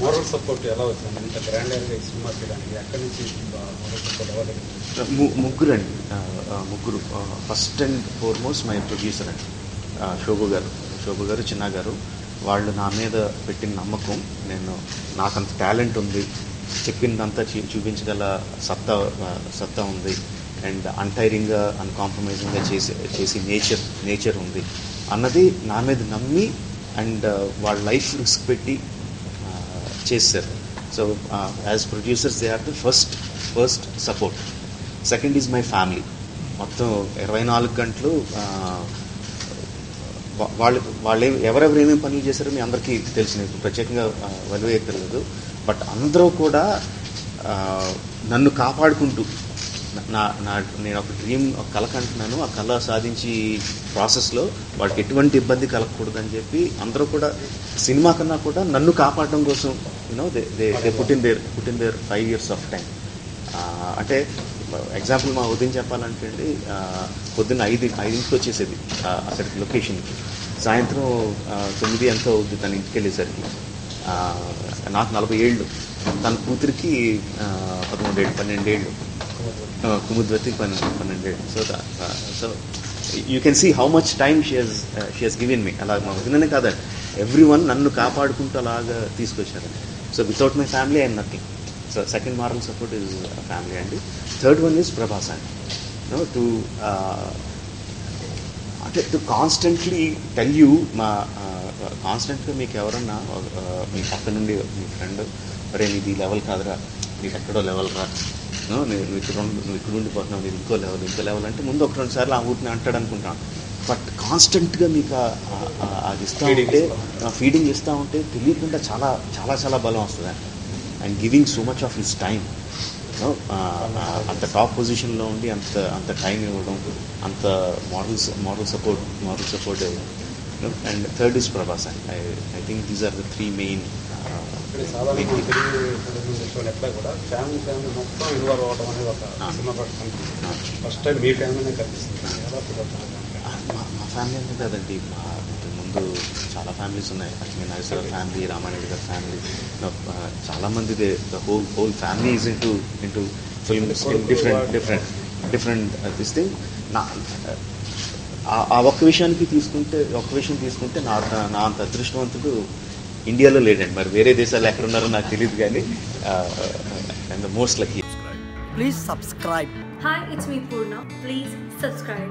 Moral support ఎలా వచ్చింది ఇంత గ్రాండర్గా ఈ సినిమా చేయడానికి ఎక్కడి నుంచి మోరల్ సపోర్ట్ ఎవరు? ముగ్గురు అండి, ముగ్గురు. First and foremost my producer అండి, శోభు గారు, చిన్న గారు. వాళ్ళు నా మీద పెట్టిన నమ్మకం, నాకంత టాలెంట్ ఉంది, చెప్పిందంతా చూపించగల సత్తా ఉంది, అండ్ అన్టైరింగ్గా అన్కాంప్రమైజింగ్గా చేసి నేచర్ ఉంది అన్నది నా మీద నమ్మి అండ్ వాళ్ళ లైఫ్ రిస్క్ పెట్టి చేశారు. So as producers they are the first support. Second is my family. మొత్తం 24 గంటలు వాళ్ళు ఎవరెవరు ఏమేమి పనులు చేశారో మీ అందరికీ తెలిసినవి, ప్రత్యేకంగా వెలువేయక్కర్లేదు. బట్ అందరూ కూడా నన్ను కాపాడుకుంటూ నేను ఒక డ్రీమ్, ఒక కళ కంటున్నాను, ఆ కళ సాధించి ప్రాసెస్లో వాళ్ళకి ఎటువంటి ఇబ్బంది కలగకూడదని చెప్పి అందరూ కూడా సినిమా కన్నా కూడా నన్ను కాపాడడం కోసం they put in there 5 years of time. అంటే ఎగ్జాంపుల్ మా ఉదయం చెప్పాలంటే అండి, పొద్దున్న 5ంటికి వచ్చేసేది అక్కడికి లొకేషన్కి, సాయంత్రం 9 ఎంతో అవుద్ది తన ఇంటికి వెళ్ళేసరికి. నాకు 40 ఏళ్ళు, తన కూతురికి 11 ఏళ్ళు 12 ఏళ్ళు, కుముద్వతికి 12 ఏళ్ళు. So you can see how much time she has given me. అలా మా వదిననే కాదండి, ఎవ్రీవన్ నన్ను కాపాడుకుంటూ అలాగా తీసుకొచ్చారండి. So without my family I'm nothing. So second moral support is family అండి. థర్డ్ వన్ ఈజ్ ప్రభాస్ అండి. టు కాన్స్టెంట్లీ టెల్ యూ, కాన్స్టెంట్గా మీకు ఎవరన్నా మీ పక్క నుండి మీ ఫ్రెండ్, అరే నీది లెవెల్ కాదురా, నీకు ఎక్కడో లెవెల్ రా, నువ్వు ఇక్కడ ఉండిపోతున్నావు, నీది ఇంకో లెవెల్ అంటే ముందు 1-2 సార్లు ఆ ఊరిని అంటాడు అనుకుంటాను. బట్ కాన్స్టెంట్గా మీకు అది ఇస్తూ ఉంటే, ఫీడింగ్ ఇస్తూ ఉంటే తెలియకుండా చాలా చాలా చాలా బలం వస్తుంది. And giving so much of his time, అంత టాప్ పొజిషన్లో ఉండి అంత టైం ఇవ్వడం, అంత moral support and third is Prabhas. And I think these are the 3 main. సాధారణంగా ఎట్లా కూడా ఫ్యామిలీ మొత్తం ఇన్వాల్వ్ అవ్వడం అనేది ఒక సినిమా ఫస్ట్ టైం మీ ఫ్యామిలీనే కనిపిస్తుంది. మా ఫ్యామిలీ అంటే కదండి, ముందు చాలా ఫ్యామిలీస్ ఉన్నాయి. లక్ష్మీ నాగేశ్వర ఫ్యామిలీ, రామారెడ్డి గారి ఫ్యామిలీ, చాలామంది the whole family is into films, different this thing. ఆ ఒక్క విషయం తీసుకుంటే నా అంత అదృష్టవంతుడు ఇండియాలో లేడండి. మరి వేరే దేశాలు ఎక్కడున్నారో నాకు తెలియదు కానీ and the most lucky. Please subscribe. Hi, it's me Purna. Please subscribe.